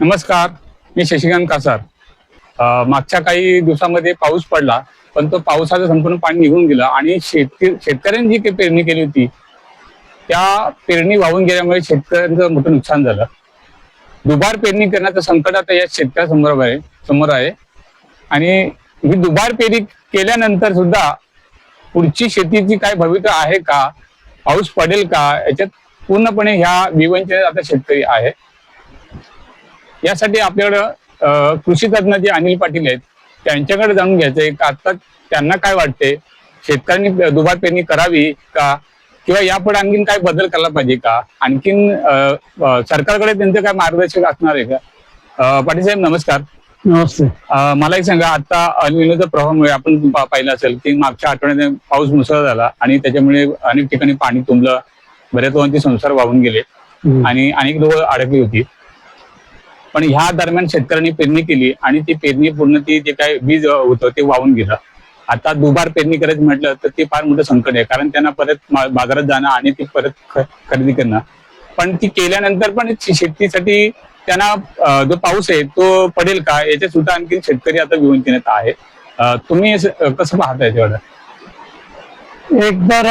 नमस्कार, मी शशिकांत कासार. मागच्या काही दिवसामध्ये पाऊस पडला, पण तो पावसाचं संपूर्ण पाणी निघून गेलं आणि शेतकऱ्यांनी जी काही पेरणी केली होती त्या पेरणी वाहून गेल्यामुळे शेतकऱ्यांचं मोठं नुकसान झालं. दुबार पेरणी करण्याचं संकट आता या शेतकऱ्यासमोर आहे आणि ही दुबार पेरणी केल्यानंतर सुद्धा पुढची शेतीची काय भविष्य आहे का, पाऊस पडेल का, याच्यात पूर्णपणे ह्या विवंचित आता शेतकरी आहे. यासाठी आपल्याकडं कृषी तज्ञ जे अनिल पाटील आहेत त्यांच्याकडे जाणून घ्यायचंय का आता त्यांना काय वाटते, शेतकऱ्यांनी दुबार पेरणी करावी का, किंवा यापुढे आणखीन काय बदल करायला पाहिजे का, आणखीन सरकारकडे त्यांचं काय मार्गदर्शक असणार आहे का? पाटील साहेब नमस्कार. नमस्ते. मला एक सांगा, आता अनिलच्या प्रभावामुळे आपण पाहिलं असेल की मागच्या आठवड्यात पाऊस मुसळधार झाला आणि त्याच्यामुळे अनेक ठिकाणी पाणी तुंबलं, बऱ्याच लोकांचे संसार वाहून गेले आणि अनेक लोक अडकली होती. पण ह्या दरम्यान शेतकऱ्यांनी पेरणी केली आणि ती पेरणी पूर्ण ती जे काय बीज होतं ते वाहून गेलं. आता दुबार पेरणी करायचं म्हटलं तर ते फार मोठं संकट आहे, कारण त्यांना परत बाजारात जाणं आणि ती परत खरेदी करणं. पण ती केल्यानंतर पण शेतीसाठी त्यांना जो पाऊस आहे तो पडेल का, याच्यात सुद्धा आणखी शेतकरी आता विवंचित आहे. तुम्ही कसं पाहता याच्याकडे? एकतर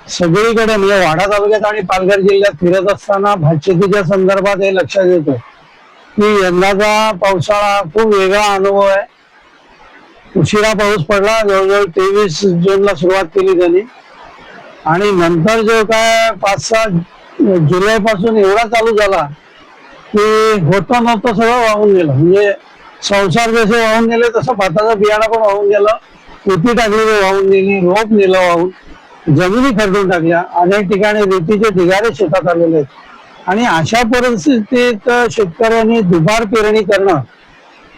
सगळीकडे म्हणजे वाडा तालुक्यात आणि पालघर जिल्ह्यात फिरत असताना भातशेतीच्या संदर्भात हे लक्षात येतं की यंदाचा पावसाळा खूप वेगळा अनुभव आहे. उशिरा पाऊस पडला, जवळजवळ 23 जूनला सुरुवात केली त्यांनी आणि नंतर जो काय 5-6 जुलै पासून एवढा चालू झाला की होतं नव्हतं सगळं वाहून गेलं. म्हणजे संसार जसे वाहून गेले तसं भाताचं बियाणं पण वाहून गेलं, उती टाकलेली वाहून गेली, रोप नेलं वाहून, जमिनी खरडून टाकल्या, अनेक ठिकाणी रेतीचे ढिगारे शेतात आलेले आहेत. आणि अशा परिस्थितीत शेतकऱ्यांनी दुबार पेरणी करणं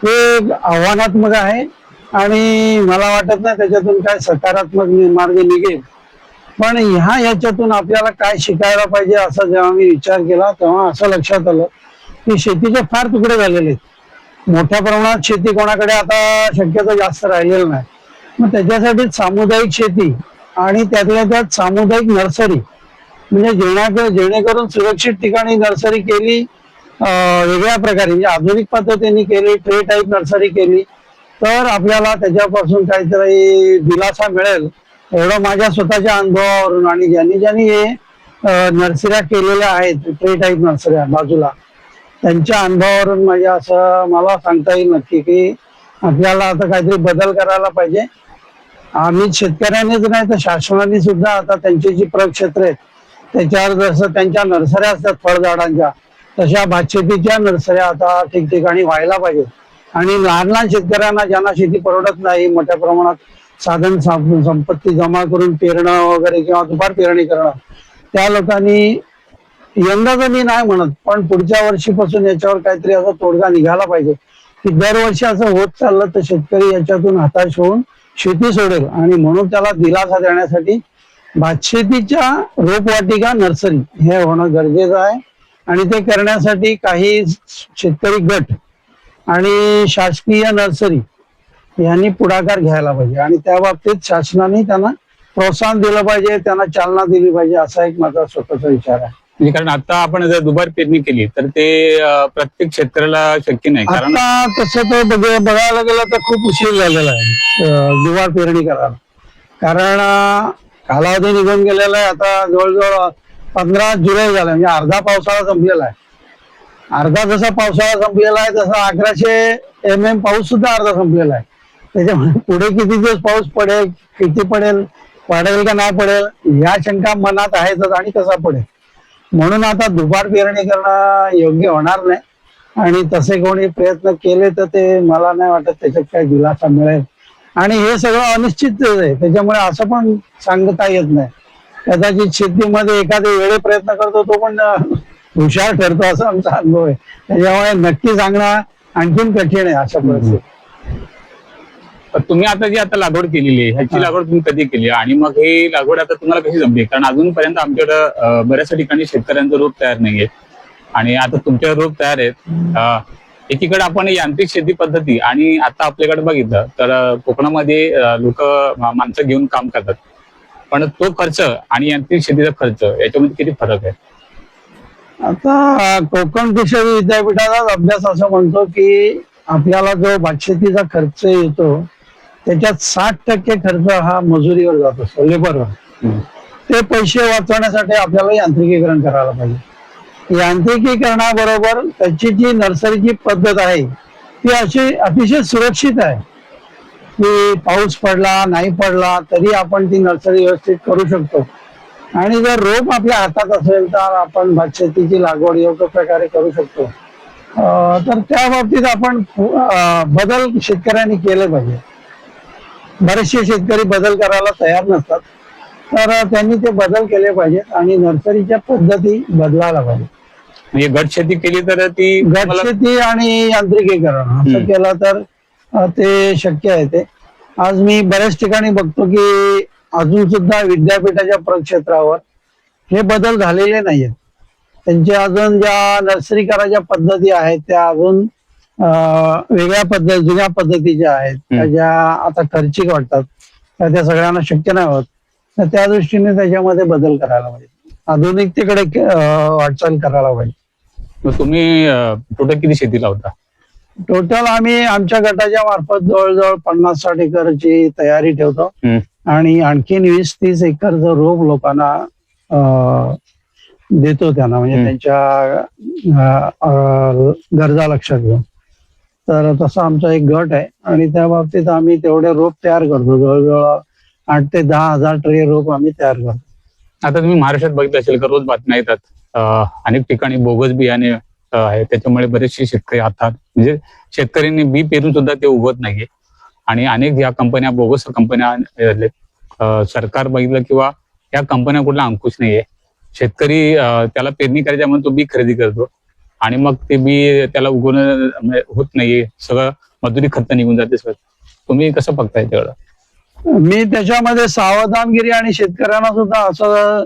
हे आव्हानात्मक आहे आणि मला वाटत नाही त्याच्यातून काय सकारात्मक मार्ग निघेल. पण याच्यातून आपल्याला काय शिकायला पाहिजे असं जेव्हा मी विचार केला तेव्हा असं लक्षात आलं की शेतीचे फार तुकडे झालेले आहेत. मोठ्या प्रमाणात शेती कोणाकडे आता शक्यतो जास्त राहिलेलं नाही. मग त्याच्यासाठी सामुदायिक शेती आणि त्यातल्या त्यात सामुदायिक नर्सरी, म्हणजे जेणेकरून सुरक्षित ठिकाणी नर्सरी केली, वेगळ्या प्रकारे म्हणजे आधुनिक पद्धतीने केली, ट्रे टाईप नर्सरी केली तर आपल्याला त्याच्यापासून काहीतरी दिलासा मिळेल. एवढं माझ्या स्वतःच्या अनुभवावरून आणि ज्यांनी हे नर्सऱ्या केलेल्या आहेत, ट्रे टाईप नर्सऱ्या बाजूला, त्यांच्या अनुभवावरून मला सांगता येईल नक्की की आपल्याला आता काहीतरी बदल करायला पाहिजे. आम्ही शेतकऱ्यांनीच नाही तर शासनाने सुद्धा आता त्यांची जी प्रक्षेत्र आहेत त्याच्यावर जसं त्यांच्या नर्सऱ्या असतात फळझाडांच्या, तशा भातशेतीच्या नर्सऱ्या आता ठिकठिकाणी व्हायला पाहिजे. आणि लहान लहान शेतकऱ्यांना ज्यांना शेती परवडत नाही, मोठ्या प्रमाणात साधन संपत्ती जमा करून पेरणं वगैरे किंवा दुबार पेरणी करणं, त्या लोकांनी यंदाचं मी नाही म्हणत पण पुढच्या वर्षीपासून याच्यावर काहीतरी असा तोडगा निघाला पाहिजे की दरवर्षी असं होत चाललं तर शेतकरी याच्यातून हताश होऊन शेती सोडेल. आणि म्हणून त्याला दिलासा देण्यासाठी भातशेतीच्या रोपवाटिका नर्सरी हे होणं गरजेचं आहे. आणि ते करण्यासाठी काही शेतकरी गट आणि शासकीय नर्सरी यांनी पुढाकार घ्यायला पाहिजे आणि त्या बाबतीत शासनाने त्यांना प्रोत्साहन दिलं पाहिजे, त्यांना चालना दिली पाहिजे, असा एक माझा स्वतःचा विचार आहे. कारण आता आपण जर दुबार पेरणी केली तर ते प्रत्येक शेतकऱ्याला शक्य नाही. कारण आता तसं तर बघायला गेलं तर खूप उशीर झालेला आहे दुबार पेरणी करायला. कारण कालावधी निघून गेलेला आहे. आता जवळजवळ 15 जुलै झाला, म्हणजे अर्धा पावसाळा संपलेला आहे. अर्धा जसा पावसाळा संपलेला आहे तसा 1100 mm पाऊस सुद्धा अर्धा संपलेला आहे. त्याच्यामुळे पुढे किती दिवस पाऊस पडेल, किती पडेल, पडेल का नाही पडेल या शंका मनात आहेतच आणि कसा पडेल. म्हणून आता दुबार पेरणी करणं योग्य होणार नाही आणि तसे कोणी प्रयत्न केले तर ते मला नाही वाटत त्याच्यात काही दिलासा मिळेल. आणि हे सगळं अनिश्चित आहे, त्याच्यामुळे असं पण सांगता येत नाही. कदाचित शेतीमध्ये एखादे वेळे प्रयत्न करतो तो पण हुशार ठरतो असा आमचा अनुभव आहे. त्याच्यामुळे नक्की सांगणं आणखीन कठीण आहे अशा परिस्थितीत. तुम्ही आता लागवड केलेली आहे, ह्याची लागवड तुम्ही कधी केली आणि मग ही लागवड आता तुम्हाला कशी जमली? कारण अजूनपर्यंत आमच्याकडं बऱ्याचशा ठिकाणी शेतकऱ्यांचं रोप तयार नाहीये आणि आता तुमच्या रोप तयार आहेत. एकीकडे आपण यांत्रिक शेती पद्धती आणि आता आपल्याकडे बघितलं तर कोकणामध्ये लोक माणसं घेऊन काम करतात, पण तो खर्च आणि यांत्रिक शेतीचा खर्च याच्यामध्ये किती फरक आहे? आता कोकण कृषी विद्यापीठाचा अभ्यास असं म्हणतो की आपल्याला जो भातशेतीचा खर्च येतो त्याच्यात 60% खर्च हा मजुरीवर जात असतो, लेबरवर. हम्म. ते पैसे वाचवण्यासाठी आपल्याला यांत्रिकीकरण करायला पाहिजे. यांत्रिकीकरणाबरोबर त्याची जी नर्सरीची पद्धत आहे ती अशी अतिशय सुरक्षित आहे की पाऊस पडला नाही पडला तरी आपण ती नर्सरी व्यवस्थित करू शकतो. आणि जर रोप आपल्या हातात असेल तर आपण भातशेतीची लागवड योग्य प्रकारे करू शकतो. तर त्या बाबतीत आपण बदल शेतकऱ्यांनी केले पाहिजे. बरेचसे शेतकरी बदल करायला तयार नसतात, तर त्यांनी ते बदल केले पाहिजेत आणि नर्सरीच्या पद्धती बदलायला पाहिजे. म्हणजे गट शेती केली तर ती गट शेती आणि यांत्रिकीकरण असं केलं तर ते शक्य आहे. ते आज मी बऱ्याच ठिकाणी बघतो की अजून सुद्धा विद्यापीठाच्या प्रक्षेत्रावर हे बदल झालेले नाहीयेत. त्यांचे अजून ज्या नर्सरी करायच्या पद्धती आहेत त्या अजून वेगळ्या पद्धती, जुन्या पद्धतीच्या आहेत, त्या ज्या आता खर्चिक वाटतात, त्या सगळ्यांना शक्य नाही होत. तर त्या दृष्टीने त्याच्यामध्ये बदल करायला पाहिजे, आधुनिकतेकडे वाटचाल करायला पाहिजे. मग तुम्ही टोटल किती शेती लावता? टोटल आम्ही आमच्या गटाच्या मार्फत जवळजवळ 50-60 एकरची तयारी ठेवतो आणि आणखीन 20-30 एकरचं रोप लोकांना देतो त्यांना, म्हणजे त्यांच्या गरजा लक्षात घेऊन. तर तसा आमचा एक गट आहे आणि त्या बाबतीत आम्ही तेवढे रोप तयार करतो. जवळजवळ 8,000 ते 10,000 ट्रे रोप आम्ही तयार करतो. आता तुम्ही महाराष्ट्रात बघितलं असेल का रोज बातम्या येतात, अनेक ठिकाणी बोगस बियाणे आहे, त्याच्यामुळे बरेचसे शेतकरी हातात, म्हणजे शेतकऱ्यांनी बी पेरून सुद्धा ते उगवत नाहीये आणि अनेक या कंपन्या बोगस कंपन्या झालेत. सरकार बघितलं किंवा या कंपन्या कुठला अंकुश नाहीये. शेतकरी त्याला पेरणी करायच्या म्हणून तो बी खरेदी करतो आणि मग ते बी त्याला उगवणं होत नाहीये, सगळं मजुरी खर्च निघून जाते. सर तुम्ही कसं बघताय त्याकडं? मी त्याच्यामध्ये सावधानगिरी आणि शेतकऱ्यांना सुद्धा असं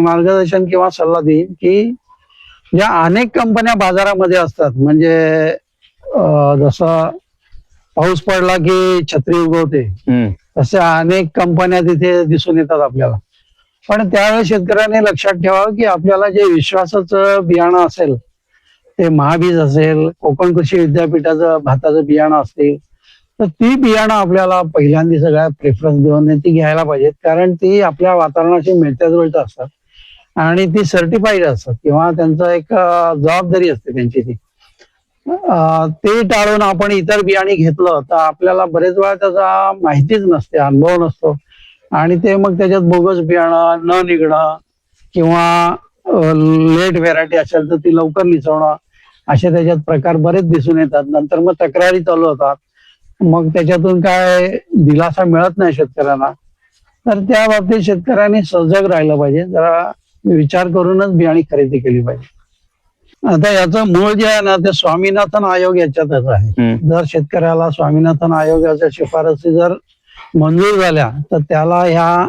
मार्गदर्शन किंवा सल्ला देईन की ज्या अनेक कंपन्या बाजारामध्ये असतात, म्हणजे जसं पाऊस पडला की छत्री उगवते तसे अनेक कंपन्या तिथे दिसून येतात आपल्याला. पण त्यावेळेस शेतकऱ्यांनी लक्षात ठेवावं की आपल्याला जे विश्वासाचं बियाणं असेल, ते महाबीज असेल, कोकण कृषी विद्यापीठाचं भाताचं बियाणं असेल, तर ती बियाणं आपल्याला पहिल्यांदा सगळ्यात प्रेफरन्स देऊन ती घ्यायला पाहिजेत. कारण ती आपल्या वातावरणाशी मिळत्या जुळत्या असतात आणि ती सर्टिफाईड असतात किंवा त्यांचं एक जबाबदारी असते त्यांची ती. ते टाळून आपण इतर बियाणे घेतलं तर आपल्याला बरेच वेळा त्याचा माहितीच नसते, अनुभव नसतो आणि ते मग त्याच्यात बोगस बियाणं न निघणं किंवा लेट व्हेरायटी असेल तर ती लवकर निसवणं, असे त्याच्यात प्रकार बरेच दिसून येतात. नंतर मग तक्रारी चालू होतात, मग त्याच्यातून काय दिलासा मिळत नाही शेतकऱ्यांना. तर त्या बाबतीत शेतकऱ्यांनी सजग राहिलं पाहिजे, जरा विचार करूनच बियाणे खरेदी केली पाहिजे. आता याचं मूळ जे आहे ना ते स्वामीनाथन आयोग याच्यातच आहे. जर शेतकऱ्याला स्वामीनाथन आयोगाच्या शिफारसी जर मंजूर झाल्या तर त्याला ह्या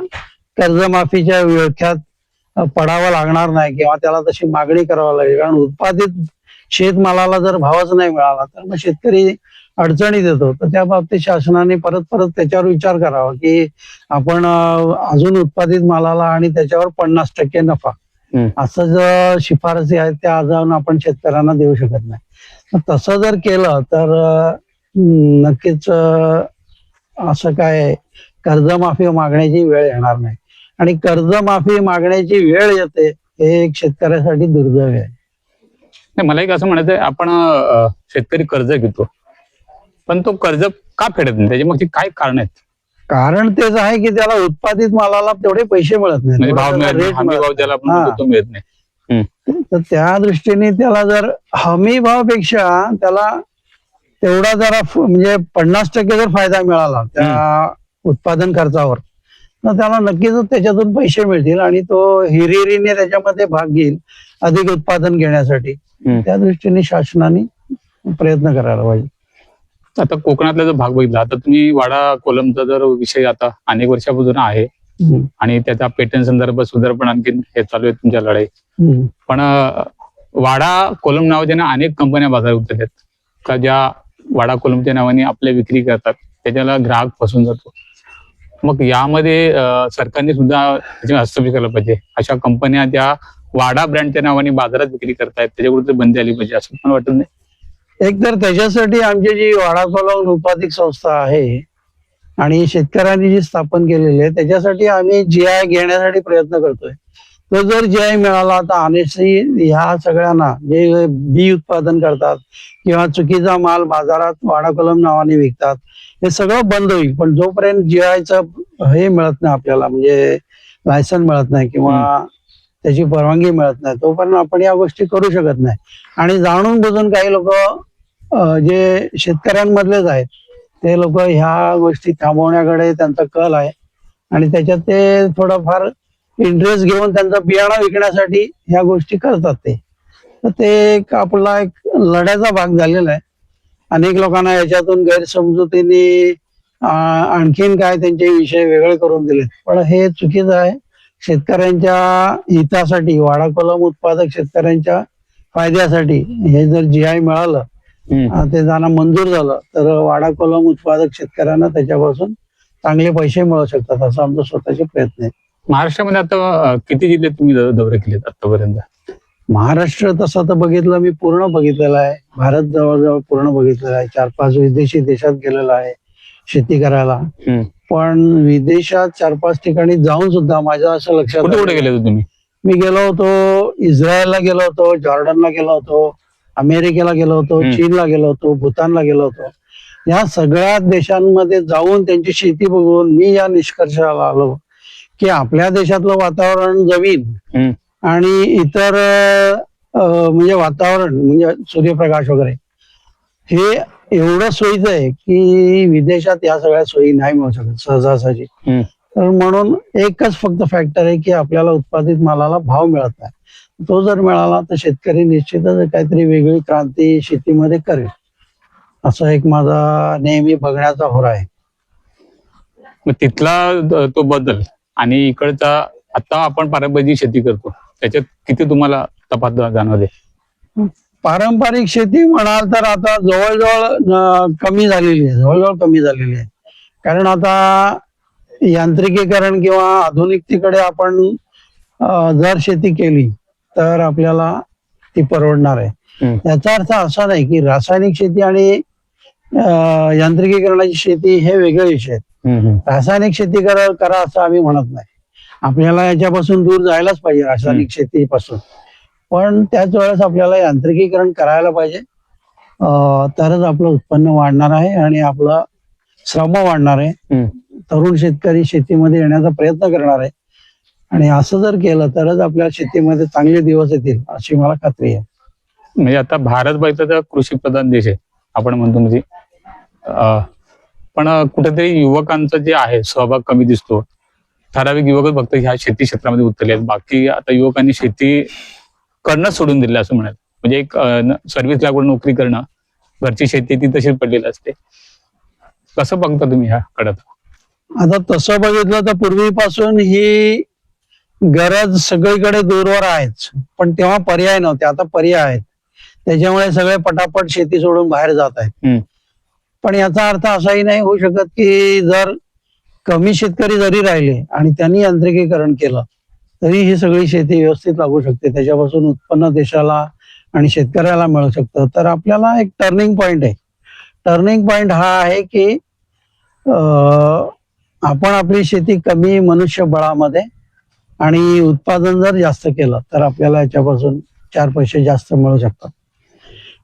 कर्जमाफीच्या विळख्यात पडावं लागणार नाही किंवा त्याला तशी मागणी करावी लागेल. कारण उत्पादित शेतमालाला जर भावच नाही मिळाला तर मग शेतकरी अडचणीत येतो. तर त्या बाबतीत शासनाने परत त्याच्यावर विचार करावा की आपण अजून उत्पादित मालाला आणि त्याच्यावर 50% नफा असं जर शिफारसी आहेत त्या अजून आपण शेतकऱ्यांना देऊ शकत नाही. तसं जर केलं तर नक्कीच असं काय कर्जमाफी मागण्याची वेळ येणार नाही. आणि कर्जमाफी मागण्याची वेळ येते हे एक शेतकऱ्यासाठी दुर्दैव आहे. मला एक असं म्हणायचं आहे, आपण शेतकरी कर्ज घेतो पण तो कर्ज का फेडत नाही, त्याच्या मग काय कारण आहेत? कारण तेच आहे की त्याला उत्पादित मालाला तेवढे पैसे मिळत नाही, म्हणजे भाव ज्याला आपण म्हणतो तो मिळत नाही. तर त्या दृष्टीने त्याला जर हमी भावापेक्षा त्याला तेवढा जरा म्हणजे 50% जर फायदा मिळाला त्या उत्पादन खर्चावर तर त्याला नक्कीच त्याच्यातून पैसे मिळतील आणि तो हिरिरीने त्याच्यामध्ये भाग घेईल अधिक उत्पादन घेण्यासाठी. त्या दृष्टीने शासनाने प्रयत्न करायला पाहिजे. आता कोकणातला जो भाग बघितला, आता तुम्ही वाडा कोलमचा जर विषय आता अनेक वर्षापासून आहे आणि त्याच्या पेटंट संदर्भात सुद्धा पण आणखी हे चालू आहे तुमच्या लढाई. पण वाडा कोलम नावाच्या अनेक कंपन्या बाजारात उतरल्यात का ज्या वाडा कोलमच्या नावाने आपल्या विक्री करतात, त्याच्याला ग्राहक फसून जातो. मग यामध्ये सरकारने सुद्धा हस्तक्षेप केला पाहिजे. अशा कंपन्या त्या वाडा ब्रँडच्या नावाने बाजारात विक्री करतायत, त्याच्यावर बंदी आली पाहिजे असं पण वाटत नाही? एक तर त्याच्यासाठी आमची जी वाडा कोलम उत्पादक संस्था आहे आणि शेतकऱ्यांनी जी स्थापन केलेली आहे त्याच्यासाठी आम्ही GI घेण्यासाठी प्रयत्न करतोय. तो जर GI मिळाला तर अनेकशी ह्या सगळ्यांना जे बी उत्पादन करतात किंवा चुकीचा माल बाजारात वाडा कलम नावाने विकतात हे सगळं बंद होईल. पण जोपर्यंत GIचं हे मिळत नाही आपल्याला, म्हणजे लायसन मिळत नाही किंवा त्याची परवानगी मिळत नाही, तोपर्यंत आपण या गोष्टी करू शकत नाही. आणि जाणून बुजून काही लोक जे शेतकऱ्यांमधलेच आहेत ते लोक ह्या गोष्टी थांबवण्याकडे त्यांचा कल आहे आणि त्याच्यात ते थोडंफार इंटरेस्ट घेऊन त्यांचा बियाणं विकण्यासाठी ह्या गोष्टी करतात. तर ते एक आपला एक लढ्याचा भाग झालेला आहे. अनेक लोकांना याच्यातून गैरसमजुतीने आणखीन काय त्यांचे विषय वेगळे करून दिले, पण हे चुकीचं आहे. शेतकऱ्यांच्या हितासाठी, वाडा कोलम उत्पादक शेतकऱ्यांच्या फायद्यासाठी हे जर GI मिळालं, ते त्यांना मंजूर झालं तर वाडा कोलम उत्पादक शेतकऱ्यांना त्याच्यापासून चांगले पैसे मिळू शकतात असा आमचा स्वतःचे प्रयत्न आहे. महाराष्ट्रामध्ये आता किती जिल्हे तुम्ही दौरे केलेत आतापर्यंत? महाराष्ट्र तसं तर बघितलं मी पूर्ण बघितलेला आहे. भारत जवळजवळ पूर्ण बघितलेला आहे. 4-5 विदेशी देशात गेलेला आहे शेती करायला. पण विदेशात 4-5 ठिकाणी जाऊन सुद्धा माझ्या असं लक्षात कुठे गेले तुम्ही? मी गेलो होतो इस्रायलला गेलो होतो, जॉर्डनला गेलो होतो, अमेरिकेला गेलो होतो, चीनला गेलो होतो, भूतानला गेलो होतो. या सगळ्या देशांमध्ये जाऊन त्यांची शेती बघून मी या निष्कर्षाला आलो की आपल्या देशातलं वातावरण, जमीन आणि इतर म्हणजे वातावरण म्हणजे सूर्यप्रकाश वगैरे हे एवढं सोयीचं आहे की विदेशात या सगळ्या सोयी नाही मिळू शकत सहजासहजी. तर म्हणून एकच फक्त फॅक्टर आहे की आपल्याला उत्पादित मालाला भाव मिळत नाही. तो जर मिळाला तर शेतकरी निश्चितच काहीतरी वेगळी क्रांती शेतीमध्ये करेल, असा एक माझा नेहमी बघण्याचा होरा आहे. मग तिथला तो बदल आणि इकडचा आता आपण पारंपरिक शेती करतो त्याच्यात किती तुम्हाला तफावत जाणवते? पारंपरिक शेती म्हणाल तर आता जवळजवळ कमी झालेली आहे. कारण आता यांत्रिकीकरण किंवा आधुनिकतेकडे आपण जर शेती केली तर आपल्याला ती परवडणार आहे. याचा अर्थ असा नाही की रासायनिक शेती आणि यांत्रिकीकरणाची शेती हे वेगळे विषय आहेत. रासायनिक शेती करा असं आम्ही म्हणत नाही. आपल्याला याच्यापासून दूर जायलाच पाहिजे रासायनिक शेतीपासून, पण त्याच वेळेस आपल्याला यांत्रिकीकरण करायला पाहिजे. तरच आपलं उत्पन्न वाढणार आहे आणि आपलं श्रम वाढणार आहे. तरुण शेतकरी शेतीमध्ये येण्याचा प्रयत्न करणार आहे आणि असं जर केलं तरच आपल्या शेतीमध्ये चांगले दिवस येतील अशी मला खात्री आहे. म्हणजे आता भारत बघितलं कृषी प्रधान देश आहे आपण म्हणतो, म्हणजे पण कुठेतरी युवकांचं जे आहे सहभाग कमी दिसतो. ठराविक युवकच फक्त ह्या शेती क्षेत्रामध्ये उतरले आहेत. बाकी आता युवकांनी शेती करणं सोडून दिलं असं म्हणाल. म्हणजे एक सर्व्हिस लागून नोकरी करणं, घरची शेती ती तशीच पडलेली असते. कसं बघता तुम्ही ह्या कडे? आता तसं बघितलं तर पूर्वीपासून ही गरज सगळीकडे दूरवर आहेच, पण तेव्हा पर्याय नव्हते, आता पर्याय आहेत. त्याच्यामुळे सगळे पटापट शेती सोडून बाहेर जात आहेत. पण याचा अर्थ असाही नाही होऊ शकत की जर कमी शेतकरी जरी राहिले आणि त्यांनी यांत्रिकीकरण केलं तरी ही सगळी शेती व्यवस्थित लागू शकते, त्याच्यापासून उत्पन्न देशाला आणि शेतकऱ्याला मिळू शकतं. तर आपल्याला एक टर्निंग पॉइंट आहे. टर्निंग पॉइंट हा आहे की आपण आपली शेती कमी मनुष्यबळामध्ये आणि उत्पादन जर जास्त केलं तर आपल्याला याच्यापासून 4 पैसे जास्त मिळू शकतात.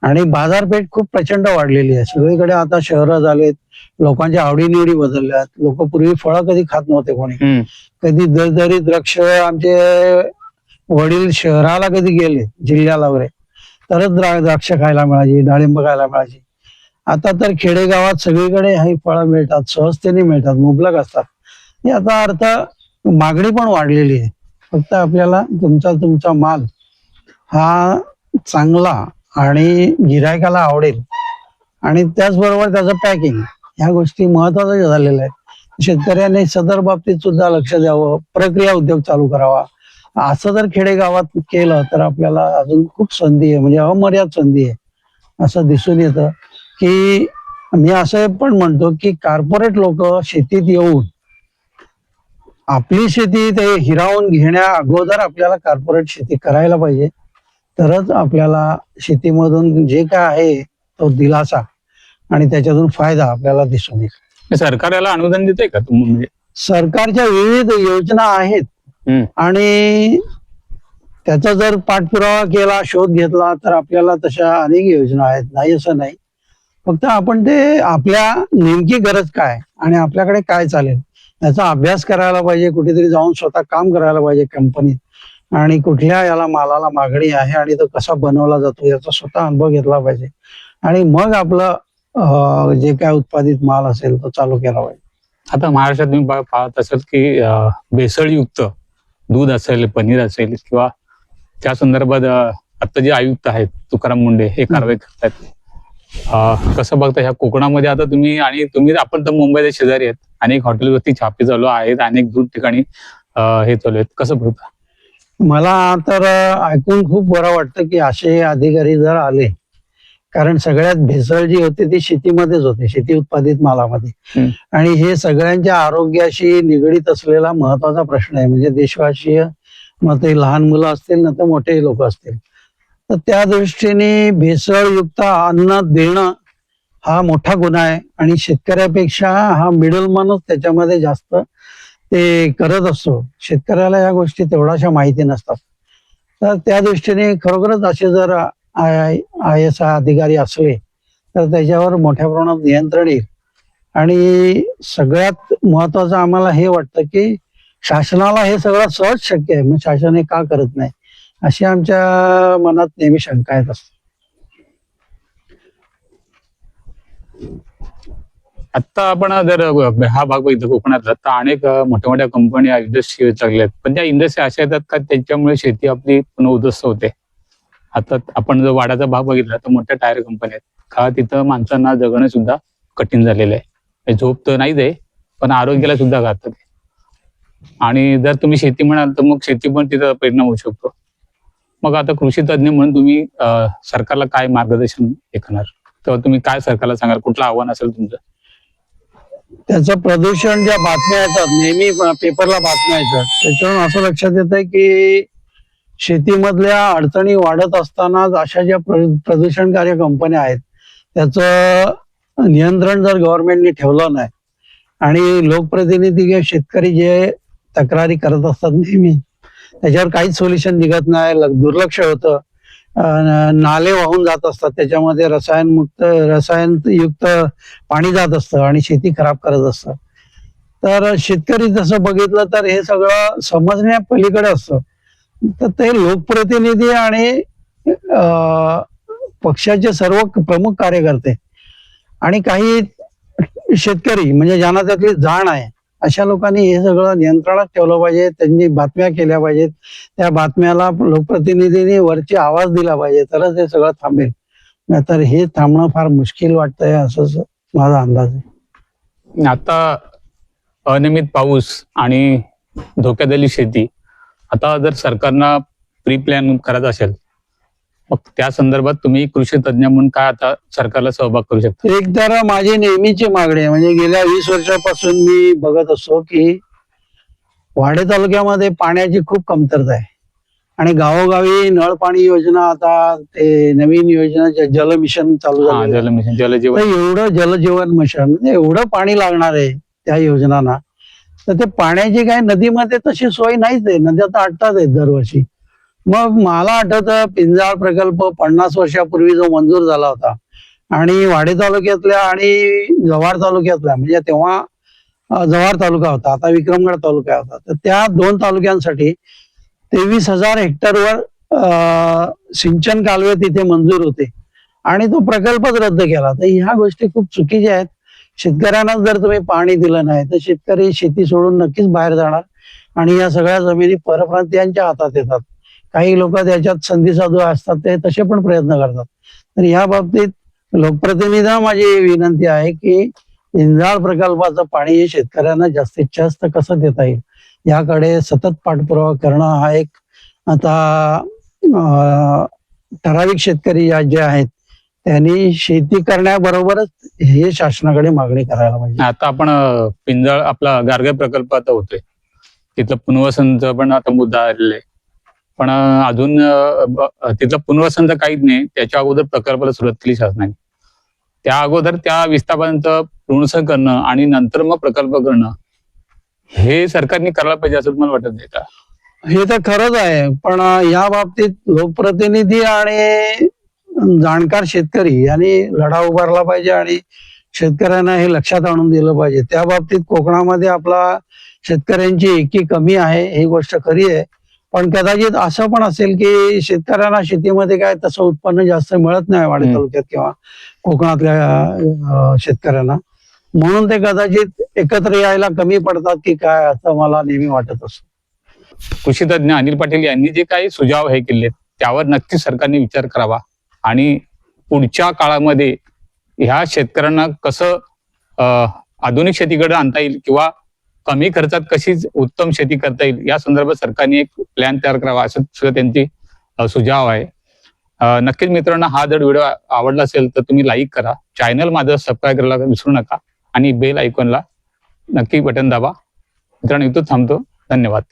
आणि बाजारपेठ खूप प्रचंड वाढलेली आहे सगळीकडे. आता शहरं झालेत, लोकांच्या आवडीनिवडी बदलल्यात. लोक पूर्वी फळं कधी खात नव्हते कोणी. कधी दरदरी द्राक्ष, आमचे वडील शहराला कधी गेले जिल्ह्याला वगैरे तरच द्राक्ष खायला मिळायची, डाळिंब खायला मिळायची. आता तर खेडेगावात सगळीकडे ही फळं मिळतात, सहजतेने मिळतात, मुबलक असतात. याचा अर्थ मागणी पण वाढलेली आहे. फक्त आपल्याला तुमचा माल हा चांगला आणि गिरायकाला आवडेल आणि त्याचबरोबर त्याचं पॅकिंग, ह्या गोष्टी महत्वाच्या झालेल्या आहेत. शेतकऱ्यांनी सदर बाबतीत सुद्धा लक्ष द्यावं, प्रक्रिया उद्योग चालू करावा. असं जर खेडेगावात केलं तर आपल्याला अजून खूप संधी आहे, म्हणजे अमर्याद संधी आहे असं दिसून येतं. की मी असं पण म्हणतो की कॉर्पोरेट लोक शेतीत येऊन आपली शेती ते हिरावून घेण्या अगोदर आपल्याला कॉर्पोरेट शेती करायला पाहिजे, तरच आपल्याला शेतीमधून जे काय आहे तो दिलासा आणि त्याच्यातून फायदा आपल्याला दिसून येईल. सरकार याला अनुदान देते का तुम्ही म्हणजे? सरकारच्या विविध योजना आहेत आणि त्याचा जर पाठपुरावा केला, शोध घेतला तर आपल्याला तशा अनेक योजना आहेत, नाही असं नाही. फक्त आपण ते आपल्या नेमकी गरज काय आणि आपल्याकडे काय चालेल याचा अभ्यास करायला पाहिजे. कुठेतरी जाऊन स्वतः काम करायला पाहिजे कंपनीत आणि कुठल्या याला मालाला मागणी आहे आणि तो कसा बनवला जातो याचा स्वतः अनुभव घेतला पाहिजे आणि मग आपलं जे काय उत्पादित माल असेल तो चालू केला पाहिजे. आता महाराष्ट्रात तुम्ही पाहत असाल की भेसळयुक्त दूध असेल, पनीर असेल किंवा त्या संदर्भात आता जे आयुक्त आहेत तुकाराम मुंडे हे कारवाई करतात. कसं बघता ह्या कोकणामध्ये आता तुम्ही आपण तर मुंबईच्या शेजारी आहेत, अनेक हॉटेलवरती छापे चालू आहेत, अनेक दूध ठिकाणी हे चालू आहेत, कसं बघता? मला तर ऐकून खूप बरं वाटतं की असे अधिकारी जर आले, कारण सगळ्यात भेसळ जी होती ती शेतीमध्येच होते, शेती उत्पादित मालामध्ये. आणि हे सगळ्यांच्या आरोग्याशी निगडीत असलेला महत्वाचा प्रश्न आहे. म्हणजे देशवासीय मग ते लहान मुलं असतील ना तर मोठे लोक असतील, तर त्या दृष्टीने भेसळयुक्त अन्न देणं हा मोठा गुन्हा आहे आणि शेतकऱ्यापेक्षा हा मिडलमॅनच त्याच्यामध्ये जास्त ते करत असतो. शेतकऱ्याला या गोष्टी तेवढ्याशा माहिती नसतात. तर त्या दृष्टीने खरोखरच असे जर IAS अधिकारी असले तर त्याच्यावर मोठ्या प्रमाणात नियंत्रण येईल. आणि सगळ्यात महत्वाचं आम्हाला हे वाटतं की शासनाला हे सगळं सहज शक्य आहे, मग शासन हे का करत नाही अशी आमच्या मनात नेहमी शंका येत असते. आता आपण जर हा भाग बघितला कोकणातला तर अनेक मोठ्या मोठ्या कंपन्या इंडस्ट्री चालल्या आहेत, पण त्या इंडस्ट्री अशा येतात का त्याच्यामुळे शेती आपली पुन्हा उद्ध्वस्त होते. आता आपण जर वाड्याचा भाग बघितला तर मोठ्या टायर कंपन्या आहेत का, तिथं माणसांना जगणं सुद्धा कठीण झालेलं आहे. झोप तर नाहीच आहे पण आरोग्याला सुद्धा घातक आहे. आणि जर तुम्ही शेती म्हणाल तर मग शेती पण तिथं परिणाम होऊ शकतो. मग आता कृषी तज्ञ म्हणून तुम्ही सरकारला काय मार्गदर्शन हे करणार तेव्हा तुम्ही काय सरकारला सांगाल, कुठलं आव्हान असेल तुमचं? त्याचं प्रदूषण, ज्या बातम्या येतात नेहमी पेपरला बातम्या येतात, त्याच्यावरून असं लक्षात येतं की शेतीमधल्या अडचणी वाढत असतानाच अशा ज्या प्रदूषणकारी कंपन्या आहेत त्याचं नियंत्रण जर गव्हर्नमेंटने ठेवलं नाही आणि लोकप्रतिनिधी किंवा शेतकरी जे तक्रारी करत असतात नेहमी त्याच्यावर काहीच सोल्युशन निघत नाही, दुर्लक्ष होतं, नाले वाहून जात असतात, त्याच्यामध्ये रसायनयुक्त पाणी जात असतं आणि शेती खराब करत असतं. तर शेतकरी तसं बघितलं तर हे सगळं समजण्या पलीकडे असतं. तर ते लोकप्रतिनिधी आणि पक्षाचे सर्व प्रमुख कार्यकर्ते आणि काही शेतकरी म्हणजे ज्यांना त्यातली जाण आहे अशा लोकांनी हे सगळं नियंत्रणात ठेवलं पाहिजे. त्यांनी बातम्या केल्या पाहिजेत, त्या बातम्याला लोकप्रतिनिधींनी वरची आवाज दिला पाहिजे, तरच हे सगळं थांबेल. नाहीतर हे थांबणं फार मुश्किल वाटतंय असं माझा अंदाज आहे. आता अनियमित पाऊस आणि धोक्यात शेती, आता जर सरकारनं प्री प्लॅन करायचं असेल मग त्या संदर्भात तुम्ही कृषी तज्ञ म्हणून काय आता सरकारला सहभाग करू शकता? एक तर माझी नेहमीची मागणी आहे, म्हणजे गेल्या 20 वर्षापासून मी बघत असतो की वाडे तालुक्यामध्ये पाण्याची खूप कमतरता आहे आणि गावोगावी नळ पाणी योजना, आता ते नवीन योजना जल मिशन चालू झालं, जल मिशन, जलजीवन, एवढं जलजीवन मिशन म्हणजे एवढं पाणी लागणार आहे त्या योजनांना, तर ते पाण्याची काय नदीमध्ये तशी सोय नाहीच आहे, नद्या तर आटतात आहेत दरवर्षी. मग मला आठवतं पिंजाळ प्रकल्प 50 वर्षापूर्वी जो मंजूर झाला होता आणि वाडे तालुक्यातल्या आणि जव्हार तालुक्यातल्या, म्हणजे तेव्हा जव्हार तालुका होता, आता विक्रमगड तालुका होता, तर त्या 2 तालुक्यांसाठी 23,000 हेक्टरवर सिंचन कालवे तिथे मंजूर होते आणि तो प्रकल्पच रद्द केला. तर ह्या गोष्टी खूप चुकीच्या आहेत. शेतकऱ्यांना जर तुम्ही पाणी दिलं नाही तर शेतकरी शेती सोडून नक्कीच बाहेर जाणार आणि या सगळ्या जमिनी परप्रांतीयांच्या हातात येतात. काही लोक त्याच्यात संधी साधू असतात, ते तसे पण प्रयत्न करतात. तर या बाबतीत लोकप्रतिनिधींना माझी विनंती आहे की इंजाळ प्रकल्पाचं पाणी हे शेतकऱ्यांना जास्तीत जास्त कसं देता येईल याकडे सतत पाठपुरावा करणं हा एक आता ठराविक शेतकरी जे आहेत त्यांनी शेती करण्याबरोबरच हे शासनाकडे मागणी करायला पाहिजे. आता आपण पिंजाळ आपला गारगे प्रकल्प आता होतोय, तिथलं पुनर्वसनचं पण आता मुद्दा आलेला आहे. पण अजून तिथलं पुनर्वसनचं काहीच नाही. त्याच्या अगोदर प्रकल्पाला सुरुवात केली शासनाने. त्या अगोदर त्या विस्थापनांचं पुनर्वसन करणं आणि नंतर मग प्रकल्प करणं हे सरकारने करायला पाहिजे असं तुम्हाला वाटत नाही का? हे तर खरंच आहे, पण या बाबतीत लोकप्रतिनिधी आणि जाणकार शेतकरी यांनी लढा उभारला पाहिजे आणि शेतकऱ्यांना हे लक्षात आणून दिलं पाहिजे. त्या बाबतीत कोकणामध्ये आपला शेतकऱ्यांची एकी कमी आहे, ही गोष्ट खरी आहे. पण कदाचित असं पण असेल की शेतकऱ्यांना शेतीमध्ये काय तसं उत्पन्न जास्त मिळत नाही वाडी तालुक्यात किंवा कोकणातल्या शेतकऱ्यांना, म्हणून ते कदाचित एकत्र यायला कमी पडतात की काय, असं मला नेहमी वाटत असतं. कृषी तज्ञ अनिल पाटील यांनी जे काही सुझाव हे केले त्यावर नक्कीच सरकारने विचार करावा आणि पुढच्या काळामध्ये ह्या शेतकऱ्यांना कसं आधुनिक शेतीकडे आणता येईल किंवा कमी खर्चात कशी उत्तम शेती करता येईल या संदर्भात सरकारने एक प्लॅन तयार करावा असं सुद्धा त्यांची सुझाव आहे. नक्कीच मित्रांनो, हा जर व्हिडिओ आवडला असेल तर तुम्ही लाईक करा, चॅनल माझं सबस्क्राईब करायला विसरू नका आणि बेल आयकॉनला नक्की बटन दाबा. मित्रांनो, इथं थांबतो. धन्यवाद.